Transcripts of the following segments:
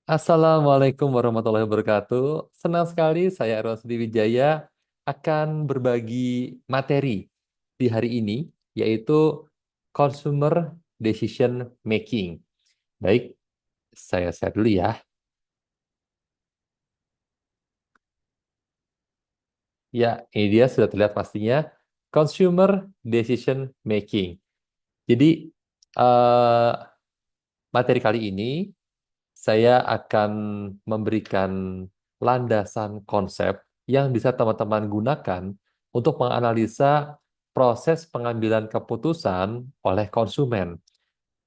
Assalamualaikum warahmatullahi wabarakatuh. Senang sekali saya Rosdi Wijaya akan berbagi materi di hari ini, yaitu Consumer Decision Making. Baik, saya share dulu ya. Ya, ini dia sudah terlihat pastinya. Consumer Decision Making. Jadi, eh, materi kali ini saya akan memberikan landasan konsep yang bisa teman-teman gunakan untuk menganalisa proses pengambilan keputusan oleh konsumen.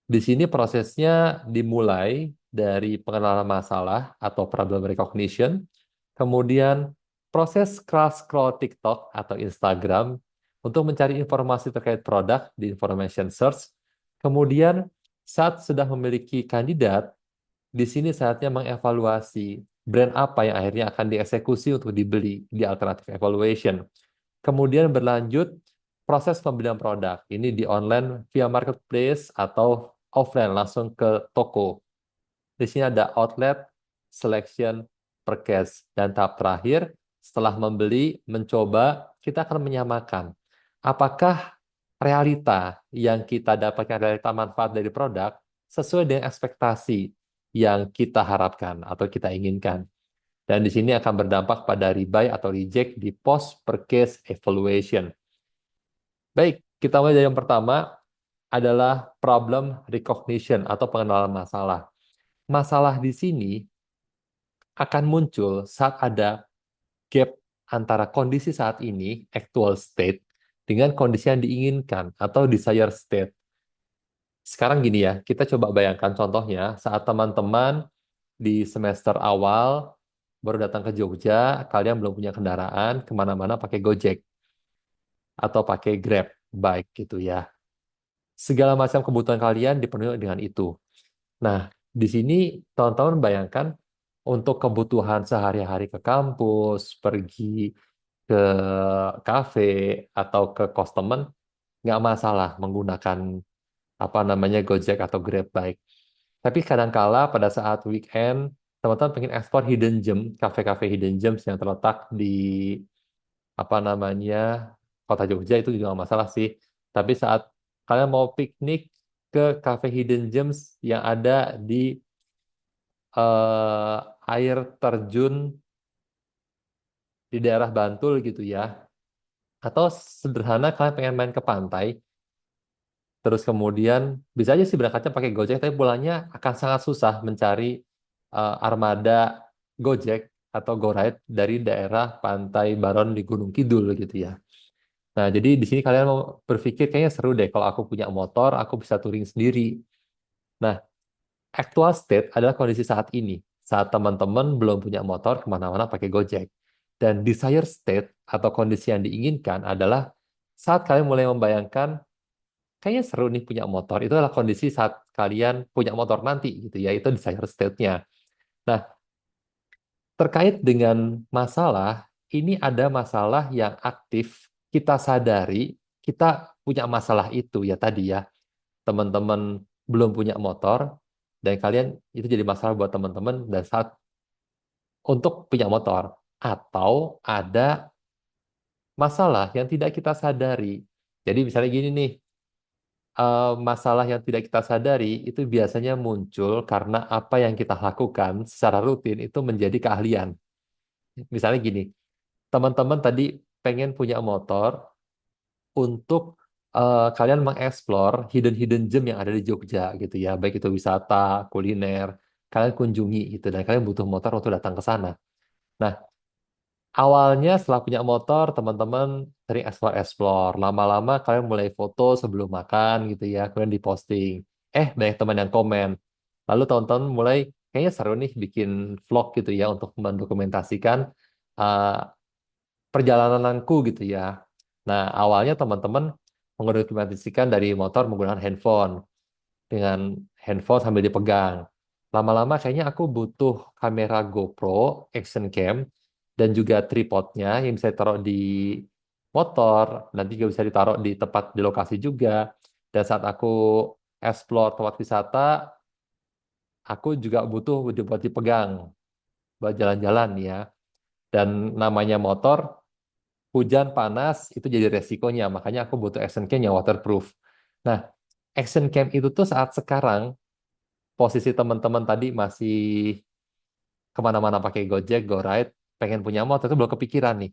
Di sini prosesnya dimulai dari pengenalan masalah atau problem recognition, kemudian proses scroll TikTok atau Instagram untuk mencari informasi terkait produk di information search, kemudian saat sudah memiliki kandidat, di sini saatnya mengevaluasi brand apa yang akhirnya akan dieksekusi untuk dibeli di alternative evaluation. Kemudian berlanjut proses pembelian produk. Ini di online via marketplace atau offline langsung ke toko. Di sini ada outlet, selection, purchase. Dan tahap terakhir, setelah membeli, mencoba, kita akan menyamakan. Apakah realita yang kita dapatkan, realita manfaat dari produk, sesuai dengan ekspektasi yang kita harapkan atau kita inginkan. Dan di sini akan berdampak pada rebuy atau reject di post-purchase evaluation. Baik, kita mulai dari yang pertama adalah problem recognition atau pengenalan masalah. Masalah di sini akan muncul saat ada gap antara kondisi saat ini, actual state, dengan kondisi yang diinginkan atau desired state. Sekarang gini ya, kita coba bayangkan contohnya saat teman-teman di semester awal baru datang ke Jogja, kalian belum punya kendaraan, kemana-mana pakai Gojek atau pakai Grab, bike gitu ya. Segala macam kebutuhan kalian dipenuhi dengan itu. Nah, di sini teman-teman bayangkan untuk kebutuhan sehari-hari ke kampus, pergi ke kafe atau ke kos temen, nggak masalah menggunakan apa namanya Gojek atau Grab bike. Tapi kadangkala pada saat weekend, teman-teman pengen explore hidden gem, kafe-kafe hidden gems yang terletak di apa namanya kota Jogja itu juga nggak masalah sih. Tapi saat kalian mau piknik ke cafe hidden gems yang ada di air terjun di daerah Bantul gitu ya, atau sederhana kalian pengen main ke pantai, terus kemudian bisa aja sih berangkatnya pakai Gojek, tapi pulangnya akan sangat susah mencari armada Gojek atau GoRide dari daerah Pantai Baron di Gunung Kidul gitu ya. Nah, jadi di sini kalian mau berpikir kayaknya seru deh kalau aku punya motor, aku bisa touring sendiri. Nah, actual state adalah kondisi saat ini. Saat teman-teman belum punya motor, kemana-mana pakai Gojek. Dan desired state atau kondisi yang diinginkan adalah saat kalian mulai membayangkan, kayaknya seru nih punya motor. Itu adalah kondisi saat kalian punya motor nanti gitu ya. Itu desired state-nya. Nah, terkait dengan masalah, ini ada masalah yang aktif kita sadari, kita punya masalah itu ya tadi ya. Teman-teman belum punya motor, dan kalian itu jadi masalah buat teman-teman dan saat untuk punya motor. Atau ada masalah yang tidak kita sadari. Jadi misalnya gini nih, masalah yang tidak kita sadari itu biasanya muncul karena apa yang kita lakukan secara rutin itu menjadi keahlian. Misalnya gini, teman-teman tadi pengen punya motor untuk kalian mengeksplor hidden gem yang ada di Jogja gitu ya, baik itu wisata, kuliner, kalian kunjungi gitu dan kalian butuh motor untuk datang ke sana. Nah, awalnya setelah punya motor, teman-teman sering explore-explore. Lama-lama kalian mulai foto sebelum makan gitu ya, kemudian diposting. Banyak teman yang komen. Lalu teman-teman mulai, kayaknya seru nih bikin vlog gitu ya untuk mendokumentasikan uh, perjalananku gitu ya. Nah, awalnya teman-teman mendokumentasikan dari motor menggunakan handphone. Dengan handphone sambil dipegang. Lama-lama kayaknya aku butuh kamera GoPro action cam dan juga tripodnya yang bisa ditaruh di motor, nanti juga bisa ditaruh di tempat di lokasi juga. Dan saat aku explore tempat wisata, aku juga butuh buat dipegang, buat jalan-jalan ya. Dan namanya motor, hujan, panas, itu jadi resikonya. Makanya aku butuh action cam yang waterproof. Nah, action cam itu tuh saat sekarang, posisi teman-teman tadi masih kemana-mana pakai Gojek, GoRide, pengen punya motor, itu belum kepikiran nih.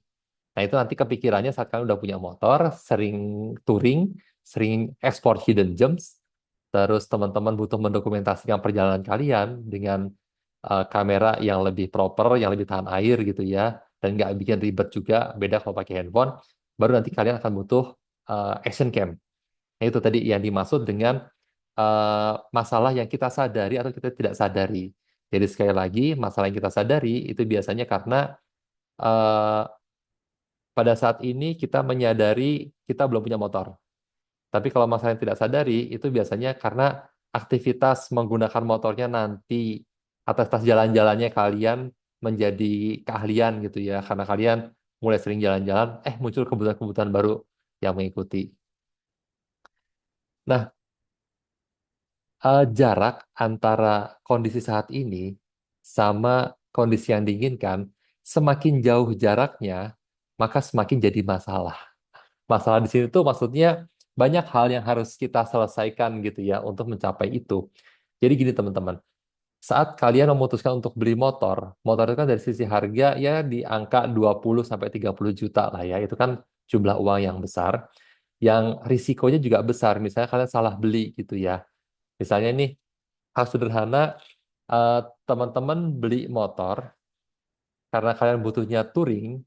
Nah, itu nanti kepikirannya saat kalian udah punya motor, sering touring, sering ekspor hidden gems, terus teman-teman butuh mendokumentasikan perjalanan kalian dengan kamera yang lebih proper, yang lebih tahan air gitu ya, dan nggak bikin ribet juga, beda kalau pakai handphone, baru nanti kalian akan butuh action cam. Nah, itu tadi yang dimaksud dengan masalah yang kita sadari atau kita tidak sadari. Jadi sekali lagi, masalah yang kita sadari itu biasanya karena eh, pada saat ini kita menyadari kita belum punya motor. Tapi kalau masalah yang tidak sadari itu biasanya karena aktivitas menggunakan motornya nanti atas jalan-jalannya kalian menjadi keahlian gitu ya. Karena kalian mulai sering jalan-jalan, muncul kebutuhan-kebutuhan baru yang mengikuti. Nah, jarak antara kondisi saat ini sama kondisi yang diinginkan, semakin jauh jaraknya, maka semakin jadi masalah. Masalah di sini tuh maksudnya banyak hal yang harus kita selesaikan gitu ya untuk mencapai itu. Jadi gini teman-teman, saat kalian memutuskan untuk beli motor, motor itu kan dari sisi harga ya di angka 20 sampai 30 juta lah ya. Itu kan jumlah uang yang besar, yang risikonya juga besar. Misalnya kalian salah beli gitu ya. Misalnya nih, hal sederhana, eh, teman-teman beli motor karena kalian butuhnya touring,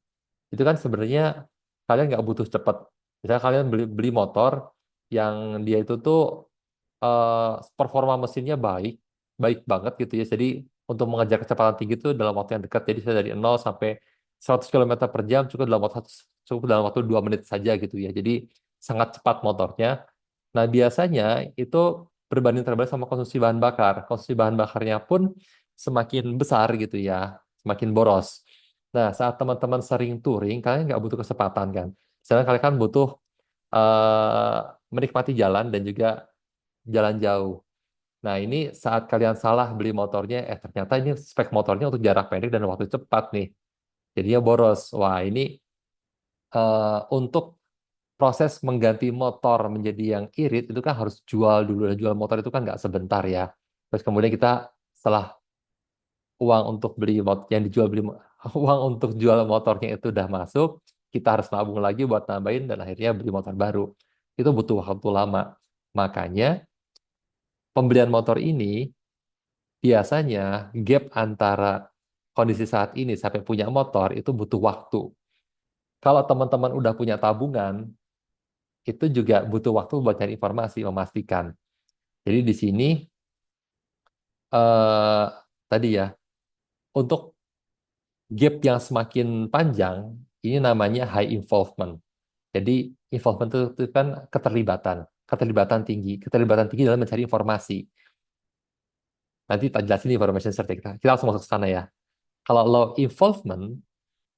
itu kan sebenarnya kalian nggak butuh cepat. Misalnya kalian beli beli motor yang dia itu tuh eh, performa mesinnya baik, baik banget gitu ya. Jadi untuk mengejar kecepatan tinggi itu dalam waktu yang dekat. Jadi saya dari 0 sampai 100 km per jam cukup dalam waktu 2 menit saja gitu ya. Jadi sangat cepat motornya. Nah, biasanya itu berbanding terbalik sama konsumsi bahan bakar. Konsumsi bahan bakarnya pun semakin besar gitu ya, semakin boros. Nah, saat teman-teman sering touring, kalian nggak butuh kecepatan kan. Misalnya kalian kan butuh menikmati jalan dan juga jalan jauh. Nah, ini saat kalian salah beli motornya, ternyata ini spek motornya untuk jarak pendek dan waktu cepat nih. Jadinya boros. Wah, ini untuk proses mengganti motor menjadi yang irit itu kan harus jual dulu. Dan jual motor itu kan nggak sebentar ya. Terus kemudian kita setelah uang untuk beli motor yang dijual beli uang untuk jual motornya itu udah masuk, kita harus nabung lagi buat nambahin dan akhirnya beli motor baru. Itu butuh waktu lama. Makanya pembelian motor ini biasanya gap antara kondisi saat ini sampai punya motor itu butuh waktu. Kalau teman-teman udah punya tabungan, itu juga butuh waktu buat cari informasi, memastikan. Jadi di sini eh, tadi ya, untuk gap yang semakin panjang, ini namanya high involvement. Jadi involvement itu kan keterlibatan, keterlibatan tinggi, keterlibatan tinggi dalam mencari informasi. Nanti tak jelasin information certificate. Kita langsung masuk ke sana ya. Kalau low involvement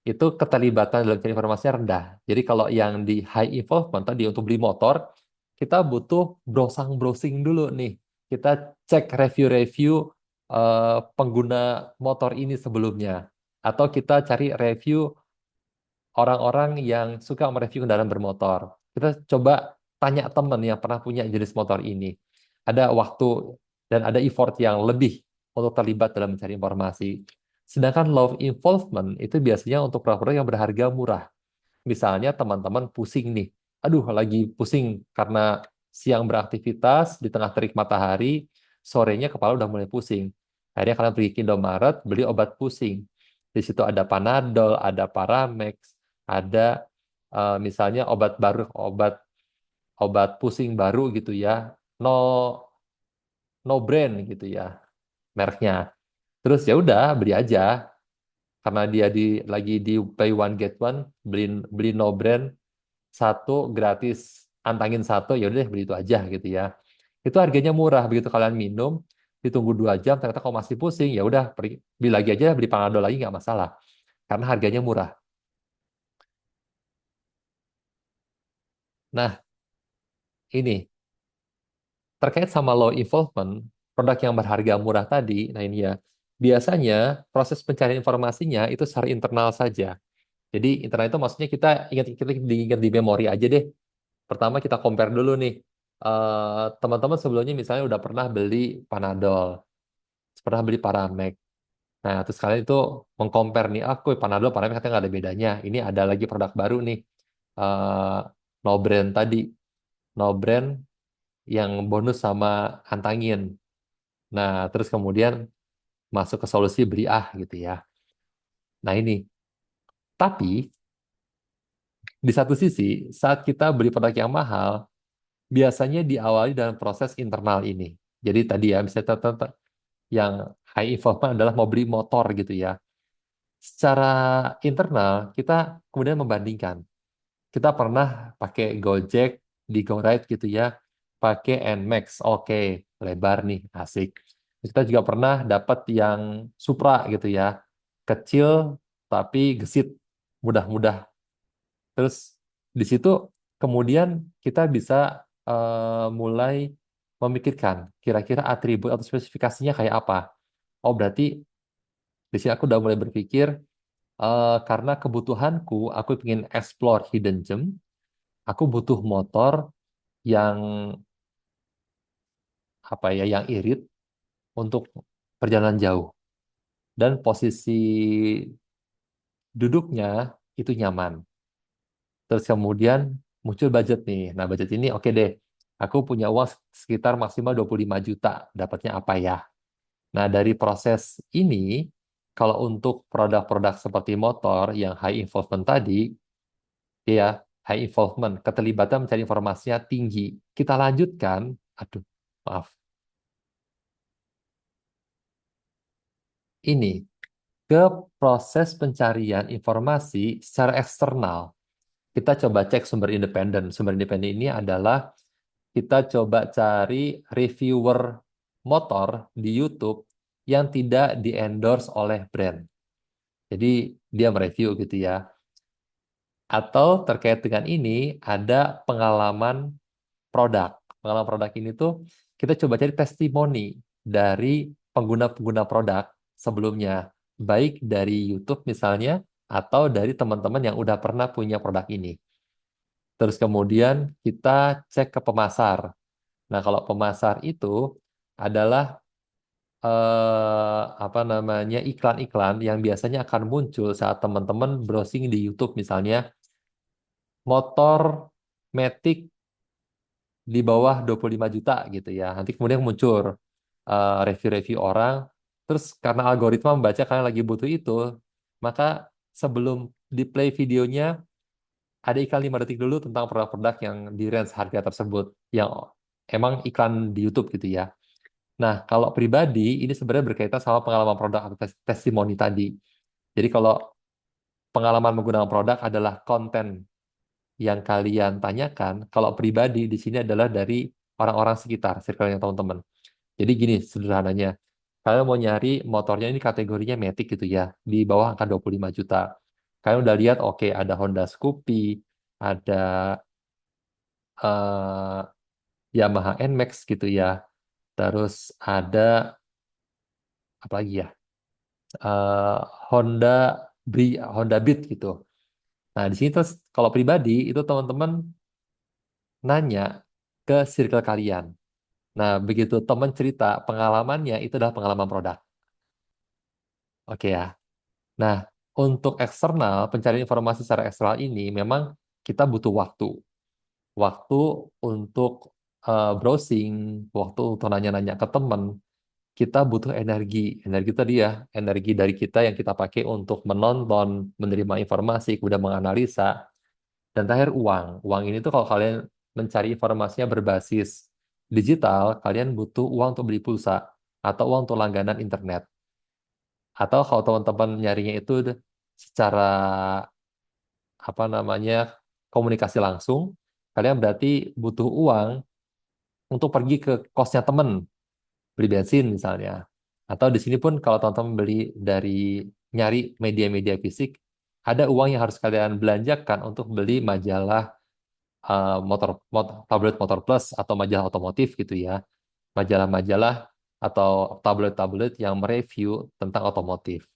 itu keterlibatan dalam cari informasinya rendah. Jadi kalau yang di high involvement tadi untuk beli motor, kita butuh browsing-browsing dulu nih. Kita cek review-review pengguna motor ini sebelumnya. Atau kita cari review orang-orang yang suka mereview kendaraan bermotor. Kita coba tanya teman yang pernah punya jenis motor ini. Ada waktu dan ada effort yang lebih untuk terlibat dalam mencari informasi. Sedangkan love involvement itu biasanya untuk produk-produk yang berharga murah. Misalnya teman-teman pusing nih, aduh lagi pusing karena siang beraktivitas di tengah terik matahari, sorenya kepala udah mulai pusing. Akhirnya kalian pergi ke Indomaret, beli obat pusing. Di situ ada Panadol, ada Paramex, ada misalnya obat baru, obat obat pusing baru gitu ya, no no brand gitu ya mereknya. Terus ya udah beli aja karena dia lagi di buy one get one, beli beli no brand satu gratis antangin satu, ya udah beli itu aja gitu ya. Itu harganya murah, begitu kalian minum ditunggu 2 jam ternyata kalau masih pusing ya udah pergi beli lagi aja, beli panadol lagi nggak masalah karena harganya murah. Nah, ini terkait sama low involvement, produk yang berharga murah tadi, nah ini ya, biasanya proses pencarian informasinya itu secara internal saja. Jadi internal itu maksudnya kita ingat di memori aja deh. Pertama kita compare dulu nih. Teman-teman sebelumnya misalnya udah pernah beli Panadol, pernah beli Paramex. Nah, terus kalian itu mengcompare nih, aku Panadol, Paramex katanya nggak ada bedanya. Ini ada lagi produk baru nih, eh no brand tadi, no brand yang bonus sama Antangin. Nah, terus kemudian masuk ke solusi beli ah gitu ya. Nah ini, tapi di satu sisi saat kita beli produk yang mahal, biasanya diawali dalam proses internal ini. Jadi tadi ya, misalnya yang high involvement adalah mau beli motor gitu ya. Secara internal kita kemudian membandingkan. Kita pernah pakai Gojek di GoRide gitu ya, pakai Nmax, oke, lebar nih, asik. Terus kita juga pernah dapat yang Supra gitu ya, kecil tapi gesit, mudah-mudah. Terus di situ kemudian kita bisa mulai memikirkan kira-kira atribut atau spesifikasinya kayak apa. Oh berarti di sini aku udah mulai berpikir karena kebutuhanku, aku ingin explore hidden gem, aku butuh motor yang apa ya, yang irit untuk perjalanan jauh dan posisi duduknya itu nyaman. Terus kemudian muncul budget nih. Nah, budget ini oke deh. Aku punya uang sekitar maksimal 25 juta. Dapatnya apa ya? Nah, dari proses ini, kalau untuk produk-produk seperti motor yang high involvement tadi, ya, high involvement, keterlibatan mencari informasinya tinggi. Kita lanjutkan, aduh, maaf, ini ke proses pencarian informasi secara eksternal. Kita coba cek sumber independen. Sumber independen ini adalah kita coba cari reviewer motor di YouTube yang tidak di-endorse oleh brand. Jadi dia mereview gitu ya. Atau terkait dengan ini ada pengalaman produk. Pengalaman produk ini tuh kita coba cari testimoni dari pengguna-pengguna produk sebelumnya, baik dari YouTube misalnya atau dari teman-teman yang udah pernah punya produk ini. Terus kemudian kita cek ke pemasar. Nah, kalau pemasar itu adalah apa namanya, iklan-iklan yang biasanya akan muncul saat teman-teman browsing di YouTube misalnya motor Matic di bawah 25 juta gitu ya. Nanti kemudian muncul review-review orang. Terus karena algoritma membaca kalian lagi butuh itu, maka sebelum di play videonya ada iklan 5 detik dulu tentang produk-produk yang di range harga tersebut yang emang iklan di YouTube gitu ya. Nah, kalau pribadi ini sebenarnya berkaitan sama pengalaman produk atau testimoni tadi. Jadi kalau pengalaman menggunakan produk adalah konten yang kalian tanyakan, kalau pribadi di sini adalah dari orang-orang sekitar, circle yang teman-teman. Jadi gini sederhananya, kalian mau nyari motornya ini kategorinya Matic gitu ya, di bawah angka 25 juta. Kalian udah lihat, oke, ada Honda Scoopy, ada eh, Yamaha NMAX gitu ya, terus ada apa lagi ya, eh, Honda Honda Beat gitu. Nah di sini terus kalau pribadi itu teman-teman nanya ke circle kalian. Nah begitu teman cerita pengalamannya itu adalah pengalaman produk. Oke ya. Nah untuk eksternal pencarian informasi secara eksternal ini memang kita butuh waktu. Waktu untuk browsing, waktu untuk nanya-nanya ke teman. Kita butuh energi. Energi tadi ya, energi dari kita yang kita pakai untuk menonton, menerima informasi, kemudian menganalisa. Dan terakhir uang. Uang ini tuh kalau kalian mencari informasinya berbasis digital, kalian butuh uang untuk beli pulsa atau uang untuk langganan internet. Atau kalau teman-teman nyarinya itu secara apa namanya, komunikasi langsung, kalian berarti butuh uang untuk pergi ke kosnya teman, beli bensin misalnya. Atau di sini pun kalau teman-teman beli dari nyari media-media fisik, ada uang yang harus kalian belanjakan untuk beli majalah tablet Motor Plus atau majalah otomotif gitu ya. Majalah-majalah atau tabloid-tabloid yang mereview tentang otomotif.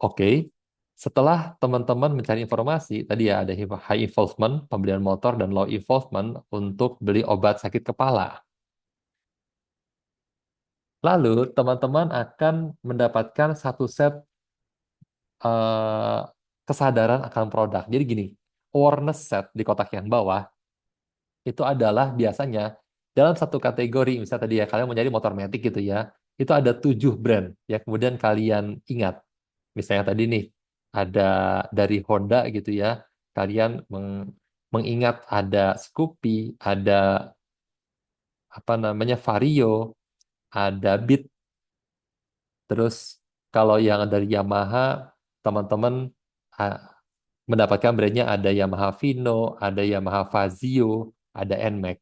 Oke, setelah teman-teman mencari informasi, tadi ya ada high involvement, pembelian motor, dan low involvement untuk beli obat sakit kepala. Lalu teman-teman akan mendapatkan satu set eh, kesadaran akan produk. Jadi gini, awareness set di kotak yang bawah itu adalah biasanya dalam satu kategori, misalnya tadi ya kalian mau nyari motor metik gitu ya, itu ada 7 brand yang kemudian kalian ingat. Misalnya tadi nih ada dari Honda gitu ya, kalian mengingat ada Scoopy, ada apa namanya Vario, ada Beat. Terus kalau yang dari Yamaha, teman-teman ah, mendapatkan brandnya ada Yamaha Vino, ada Yamaha Fazio, ada NMAX.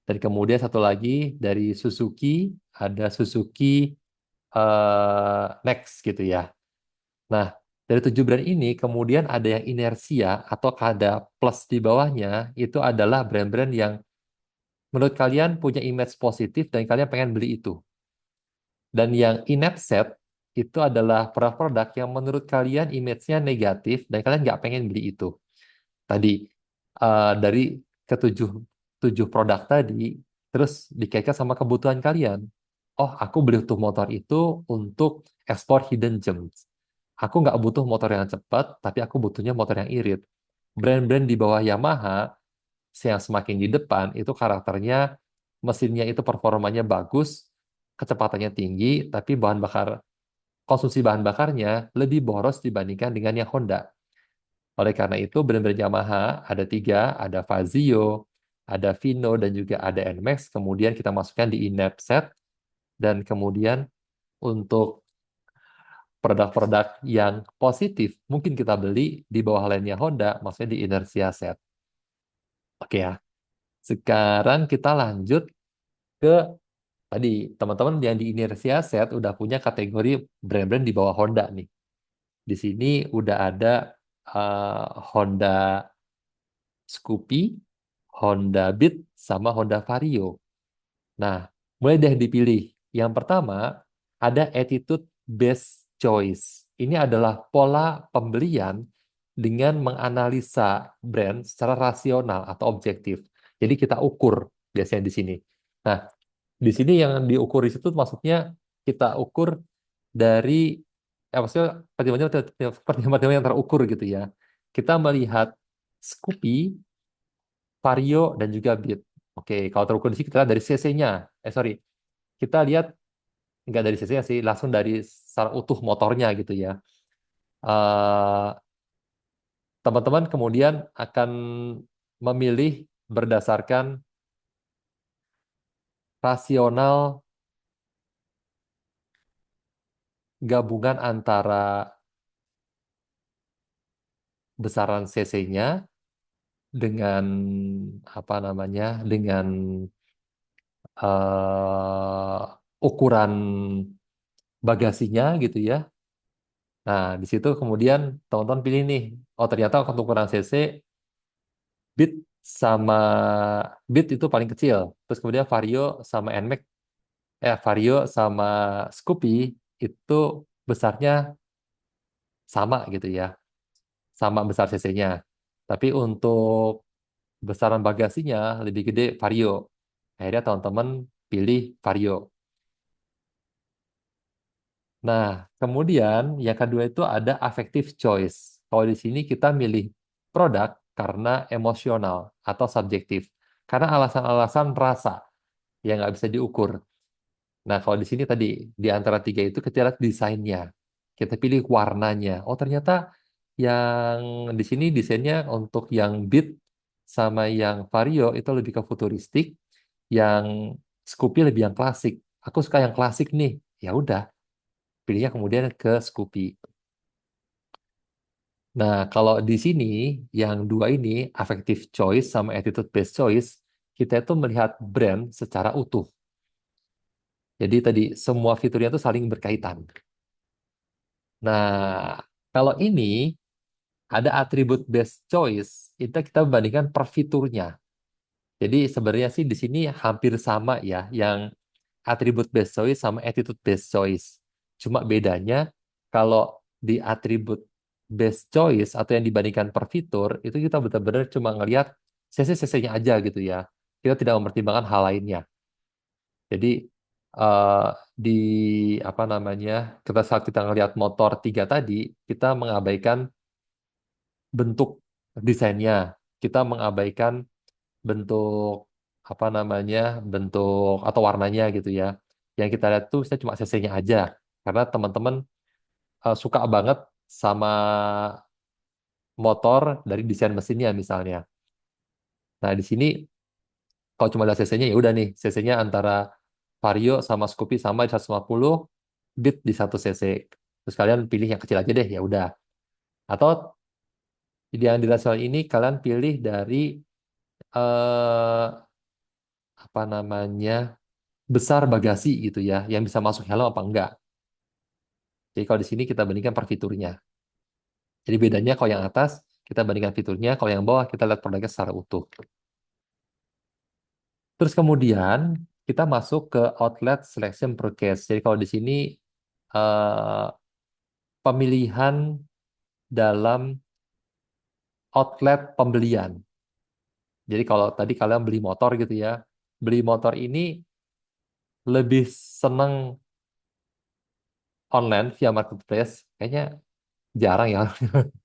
Dan kemudian satu lagi dari Suzuki, ada Suzuki Next gitu ya. Nah, dari 7 brand ini kemudian ada yang inersia atau ada plus di bawahnya, itu adalah brand-brand yang menurut kalian punya image positif dan kalian pengen beli itu. Dan yang inet set itu adalah produk-produk yang menurut kalian image-nya negatif dan kalian nggak pengen beli itu. Tadi dari ketujuh tujuh produk tadi, terus dikaitkan sama kebutuhan kalian. Oh, aku beli tuh motor itu untuk ekspor hidden gems. Aku nggak butuh motor yang cepat, tapi aku butuhnya motor yang irit. Brand-brand di bawah Yamaha yang semakin di depan itu karakternya mesinnya itu performanya bagus, kecepatannya tinggi, tapi konsumsi bahan bakarnya lebih boros dibandingkan dengan yang Honda. Oleh karena itu, brand-brand Yamaha ada 3, ada Fazio, ada Vino, dan juga ada NMAX. Kemudian kita masukkan di in set, dan kemudian untuk produk-produk yang positif, mungkin kita beli di bawah lainnya Honda, maksudnya di inertia set. Oke ya, sekarang kita lanjut ke tadi, teman-teman yang di inertia set udah punya kategori brand-brand di bawah Honda nih. Di sini udah ada Honda Scoopy, Honda Beat, sama Honda Vario. Nah, mulai deh dipilih. Yang pertama, ada attitude based choice. Ini adalah pola pembelian dengan menganalisa brand secara rasional atau objektif. Jadi kita ukur biasanya di sini. Nah, di sini yang diukur di situ maksudnya kita ukur dari maksudnya pertimbangan yang terukur gitu ya. Kita melihat Scoopy, Vario, dan juga Beat. Oke, kalau terukur di sini kita lihat dari CC-nya. Sorry, kita lihat nggak dari CC-nya sih, langsung dari secara utuh motornya gitu ya. Eh, Teman-teman kemudian akan memilih berdasarkan rasional gabungan antara besaran CC-nya dengan apa namanya, dengan eh, ukuran bagasinya gitu ya. Nah, di situ kemudian teman-teman pilih nih, oh ternyata untuk ukuran CC Beat sama Beat itu paling kecil. Terus kemudian Vario sama NMAX, Vario sama Scoopy itu besarnya sama gitu ya, sama besar CC-nya. Tapi untuk besaran bagasinya lebih gede Vario. Akhirnya teman-teman pilih Vario. Nah, kemudian yang kedua itu ada affective choice. Kalau di sini kita milih produk karena emosional atau subjektif. Karena alasan-alasan rasa yang nggak bisa diukur. Nah, kalau di sini tadi, di antara 3 itu kita lihat desainnya. Kita pilih warnanya. Oh, ternyata yang di sini desainnya untuk yang Beat sama yang Vario itu lebih ke futuristik. Yang Scoopy lebih yang klasik. Aku suka yang klasik nih. Ya udah, pilihnya kemudian ke Scoopy. Nah, kalau di sini yang 2 ini, affective choice sama attitude based choice, kita itu melihat brand secara utuh. Jadi tadi semua fiturnya itu saling berkaitan. Nah, kalau ini ada atribut based choice, itu kita bandingkan per fiturnya. Jadi sebenarnya sih di sini hampir sama ya, yang attribute based choice sama attitude based choice. Cuma bedanya kalau di attribute based choice atau yang dibandingkan per fitur itu kita benar-benar cuma ngelihat CC-CC-nya aja gitu ya. Kita tidak mempertimbangkan hal lainnya. Jadi eh, di apa namanya kita saat kita ngelihat motor tiga tadi kita mengabaikan bentuk desainnya, kita mengabaikan bentuk apa namanya bentuk atau warnanya gitu ya. Yang kita lihat tuh saya cuma CC-nya aja karena teman-teman suka banget sama motor dari desain mesinnya misalnya. Nah di sini kalau cuma lihat CC-nya ya udah nih CC-nya antara Vario sama Scoopy sama di 150 bit di 1 cc. Terus kalian pilih yang kecil aja deh ya udah. Atau yang di rasional ini kalian pilih dari eh, apa namanya besar bagasi gitu ya, yang bisa masuk helm apa enggak. Jadi kalau di sini kita bandingkan per fiturnya. Jadi bedanya kalau yang atas kita bandingkan fiturnya, kalau yang bawah kita lihat produknya secara utuh. Terus kemudian kita masuk ke outlet selection per case. Jadi kalau di sini eh, pemilihan dalam outlet pembelian. Jadi kalau tadi kalian beli motor gitu ya, beli motor ini lebih seneng online via marketplace, kayaknya jarang ya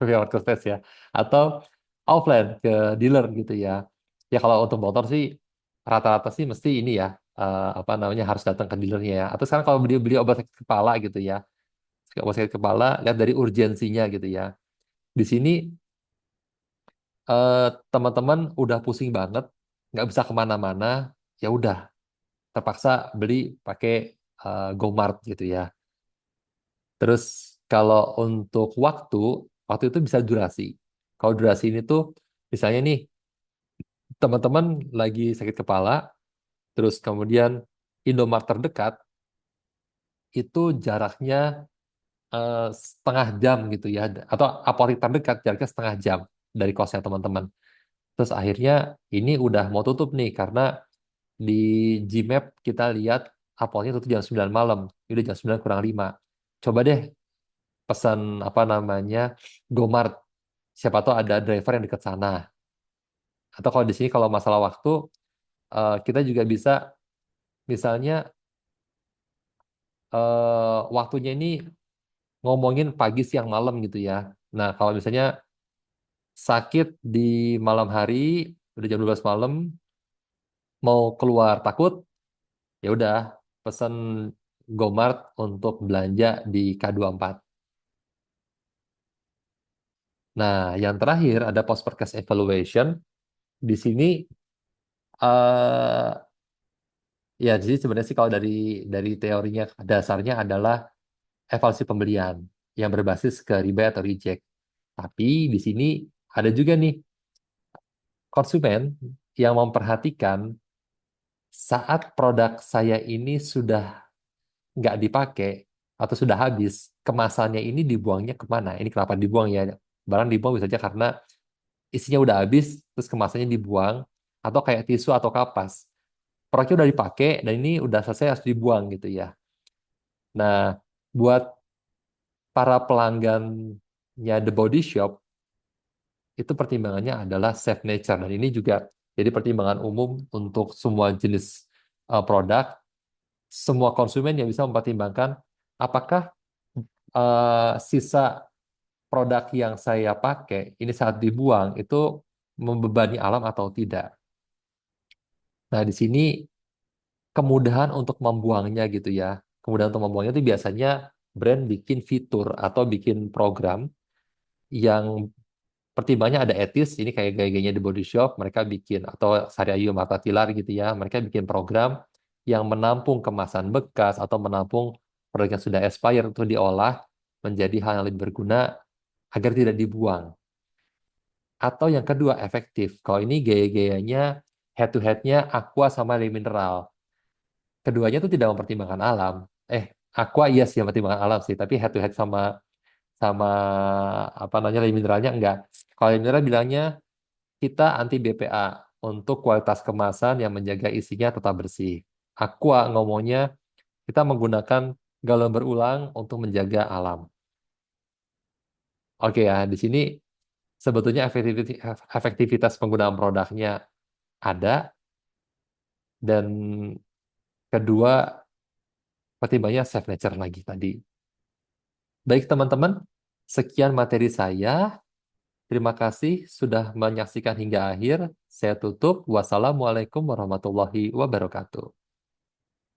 via marketplace ya, atau offline ke dealer gitu ya. Ya kalau untuk motor sih rata-rata sih mesti ini ya apa namanya harus datang ke dealernya ya. Atau sekarang kalau beli beli obat sakit kepala gitu ya, obat sakit kepala lihat dari urgensinya gitu ya. Di sini eh, teman-teman udah pusing banget, nggak bisa kemana-mana, ya udah terpaksa beli pakai GoMart gitu ya. Terus kalau untuk waktu, waktu itu bisa durasi. Kalau durasi ini tuh, misalnya nih, teman-teman lagi sakit kepala, terus kemudian Indomart terdekat, itu jaraknya setengah jam gitu ya. Atau apotek terdekat jaraknya setengah jam dari kosnya teman-teman. Terus akhirnya ini udah mau tutup nih, karena di Gmap kita lihat apoteknya tutup jam 9 malam. Ini udah jam 9 kurang 5. Coba deh pesan apa namanya GoMart. Siapa tahu ada driver yang dekat sana. Atau kalau di sini kalau masalah waktu kita juga bisa misalnya waktunya ini ngomongin pagi siang malam gitu ya. Nah, kalau misalnya sakit di malam hari udah jam 12 malam mau keluar takut ya udah pesan GoMart untuk belanja di K24. Nah, yang terakhir ada post purchase evaluation. Di sini eh ya, jadi sebenarnya sih kalau dari teorinya dasarnya adalah evaluasi pembelian yang berbasis ke rebate atau reject. Tapi di sini ada juga nih konsumen yang memperhatikan saat produk saya ini sudah nggak dipakai atau sudah habis, kemasannya ini dibuangnya kemana? Ini kenapa dibuang ya? Barang dibuang bisa aja karena isinya udah habis, terus kemasannya dibuang, atau kayak tisu atau kapas. Produknya udah dipakai dan ini udah selesai harus dibuang gitu ya. Nah, buat para pelanggannya The Body Shop, itu pertimbangannya adalah safe nature. Dan ini juga jadi pertimbangan umum untuk semua jenis produk. Semua konsumen yang bisa mempertimbangkan apakah sisa produk yang saya pakai ini saat dibuang itu membebani alam atau tidak. Nah, di sini kemudahan untuk membuangnya gitu ya. Kemudahan untuk membuangnya itu biasanya brand bikin fitur atau bikin program yang pertimbangannya ada etis, ini kayak gaya-gayanya The Body Shop, mereka bikin, atau Sari Ayu Marta Tilar gitu ya, mereka bikin program yang menampung kemasan bekas atau menampung produk yang sudah expired untuk diolah menjadi hal yang lebih berguna agar tidak dibuang. Atau yang kedua, efektif. Kalau ini gaya-gayanya head-to-headnya Aqua sama Le Mineral. Keduanya itu tidak mempertimbangkan alam. Aqua iya sih mempertimbangkan alam sih, tapi head-to-head sama sama apa namanya Le Mineralnya enggak. Kalau Le Mineral bilangnya kita anti BPA untuk kualitas kemasan yang menjaga isinya tetap bersih. Aqua ngomongnya kita menggunakan galon berulang untuk menjaga alam. Oke ya, di sini sebetulnya efektivitas penggunaan produknya ada, dan kedua pertimbangannya safe nature lagi tadi. Baik teman-teman, sekian materi saya. Terima kasih sudah menyaksikan hingga akhir. Saya tutup. Wassalamualaikum warahmatullahi wabarakatuh.